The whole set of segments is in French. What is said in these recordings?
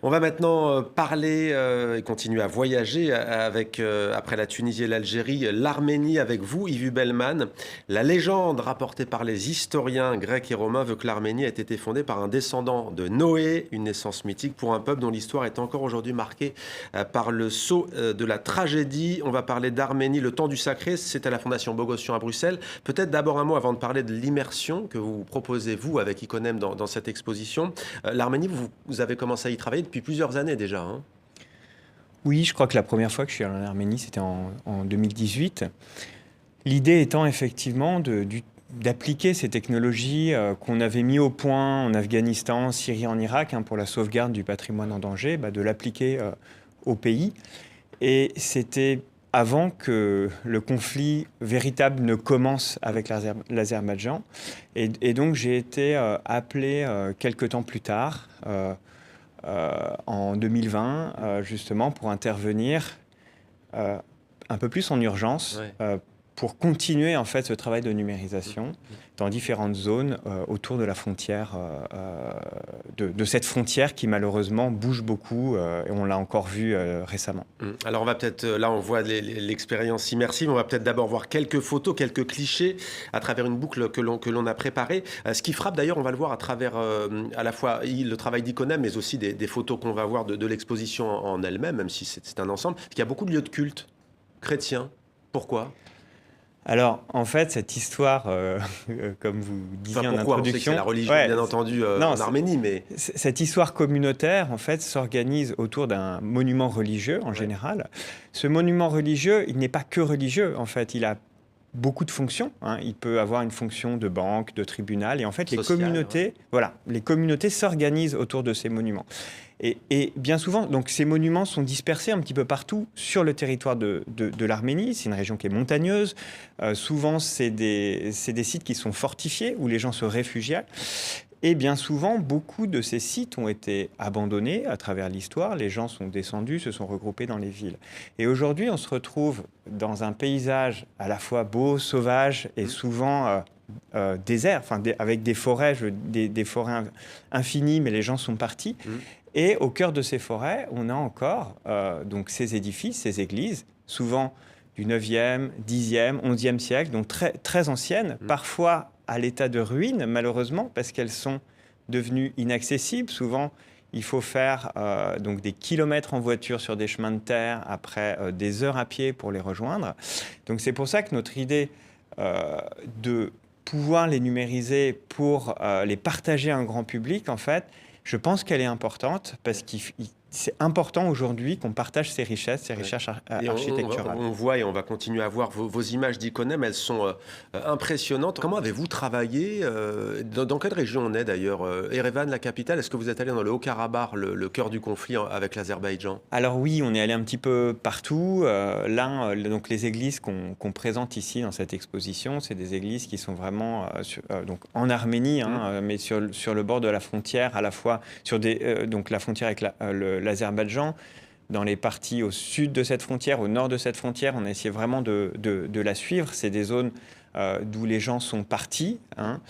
On va maintenant parler et continuer à voyager après la Tunisie et l'Algérie, l'Arménie avec vous, Yves Bellman. La légende rapportée par les historiens grecs et romains veut que l'Arménie ait été fondée par un descendant de Noé, une naissance mythique pour un peuple dont l'histoire est encore aujourd'hui marquée par le sceau de la tragédie. On va parler d'Arménie, le temps du sacré, c'est à la Fondation Bogossian à Bruxelles. Peut-être d'abord un mot avant de parler de l'immersion que vous proposez, vous, avec Iconem dans cette exposition. L'Arménie, vous avez commencé à y travailler depuis plusieurs années déjà, hein. Oui, je crois que la première fois que je suis allé en Arménie, c'était en 2018. L'idée étant effectivement d'appliquer ces technologies qu'on avait mis au point en Afghanistan, en Syrie, en Irak, pour la sauvegarde du patrimoine en danger, de l'appliquer au pays. Et c'était avant que le conflit véritable ne commence avec l'Azerbaïdjan. Et donc j'ai été appelé quelques temps plus tard, en 2020, justement, pour intervenir un peu plus en urgence, Ouais. pour continuer en fait ce travail de numérisation dans différentes zones autour de la frontière, de cette frontière qui malheureusement bouge beaucoup, et on l'a encore vu récemment. Alors on va peut-être, là on voit l'expérience immersive, on va peut-être d'abord voir quelques photos, quelques clichés à travers une boucle que l'on a préparée. Ce qui frappe d'ailleurs, on va le voir à travers à la fois le travail d'Iconem, mais aussi des photos qu'on va voir de l'exposition en elle-même, même si c'est un ensemble. Il y a beaucoup de lieux de culte chrétiens. Pourquoi ? Alors, en fait, cette histoire, comme vous disiez en Pourquoi ? On sait que c'est introduction, la religion, ouais, bien entendu, non, en Arménie, mais... cette histoire communautaire, en fait, s'organise autour d'un monument religieux, en général. Ce monument religieux, il n'est pas que religieux, en fait. Il a beaucoup de fonctions, hein. Il peut avoir une fonction de banque, de tribunal. Et en fait, les communautés s'organisent autour de ces monuments. Et bien souvent, donc, ces monuments sont dispersés un petit peu partout sur le territoire de l'Arménie. C'est une région qui est montagneuse. Souvent, c'est des sites qui sont fortifiés, où les gens se réfugiaient. Et bien souvent, beaucoup de ces sites ont été abandonnés à travers l'histoire. Les gens sont descendus, se sont regroupés dans les villes. Et aujourd'hui, on se retrouve dans un paysage à la fois beau, sauvage et souvent désert, avec des forêts, des forêts infinies, mais les gens sont partis. Et au cœur de ces forêts, on a encore donc ces édifices, ces églises, souvent du 9e, 10e, 11e siècle, donc très, très anciennes, parfois à l'état de ruine, malheureusement, parce qu'elles sont devenues inaccessibles. Souvent, il faut faire donc des kilomètres en voiture sur des chemins de terre, après des heures à pied pour les rejoindre. Donc c'est pour ça que notre idée de pouvoir les numériser pour les partager à un grand public, en fait, je pense qu'elle est importante parce que c'est important aujourd'hui qu'on partage ces richesses architecturales. On voit et on va continuer à voir vos images d'Iconem, elles sont impressionnantes. Comment avez-vous travaillé dans quelle région on est d'ailleurs Erevan, la capitale, est-ce que vous êtes allé dans le Haut-Karabakh, le cœur du conflit avec l'Azerbaïdjan ? Alors oui, on est allé un petit peu partout. Donc les églises qu'on présente ici dans cette exposition, c'est des églises qui sont vraiment donc en Arménie, mais sur le bord de la frontière, à la fois sur donc la frontière avec l'Azerbaïdjan. Dans les parties au sud de cette frontière, au nord de cette frontière, on a essayé vraiment de la suivre. C'est des zones d'où les gens sont partis, hein.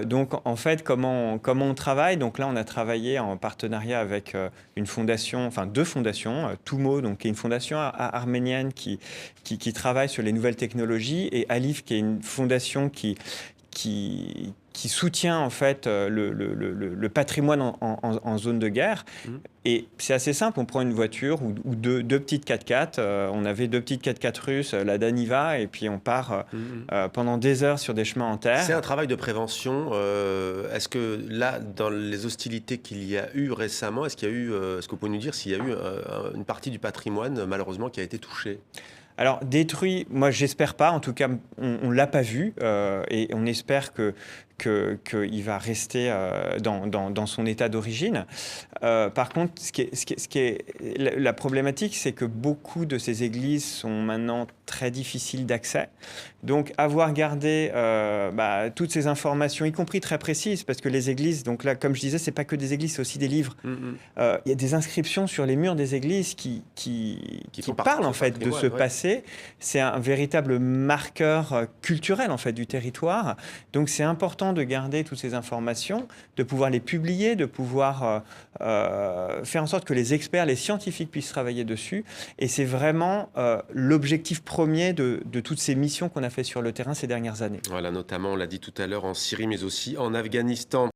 Donc, en fait, comment on travaille ? Donc là, on a travaillé en partenariat avec une fondation, enfin deux fondations, Toumo, donc qui est une fondation arménienne qui travaille sur les nouvelles technologies, et Alif, qui est une fondation qui soutient en fait le patrimoine en zone de guerre. Et c'est assez simple, on prend une voiture ou deux petites 4x4, on avait deux petites 4x4 russes, la Daniva, et puis on part pendant des heures sur des chemins en terre. C'est un travail de prévention. Est-ce que là, dans les hostilités qu'il y a eu récemment, est-ce que vous pouvez nous dire s'il y a eu une partie du patrimoine malheureusement qui a été touchée ? Alors, détruit, moi j'espère pas, en tout cas on ne l'a pas vu, et on espère qu'il va rester dans son état d'origine. Par contre, ce qui est la problématique, c'est que beaucoup de ces églises sont maintenant très difficiles d'accès. Donc, avoir gardé toutes ces informations, y compris très précises, parce que les églises, donc là, comme je disais, c'est pas que des églises, c'est aussi des livres. Il y a des inscriptions sur les murs des églises qui parlent en fait de ce passé. C'est un véritable marqueur culturel en fait du territoire. Donc, c'est important important de garder toutes ces informations, de pouvoir les publier, de pouvoir faire en sorte que les experts, les scientifiques puissent travailler dessus. Et c'est vraiment l'objectif premier de toutes ces missions qu'on a fait sur le terrain ces dernières années. Voilà, notamment, on l'a dit tout à l'heure, en Syrie, mais aussi en Afghanistan.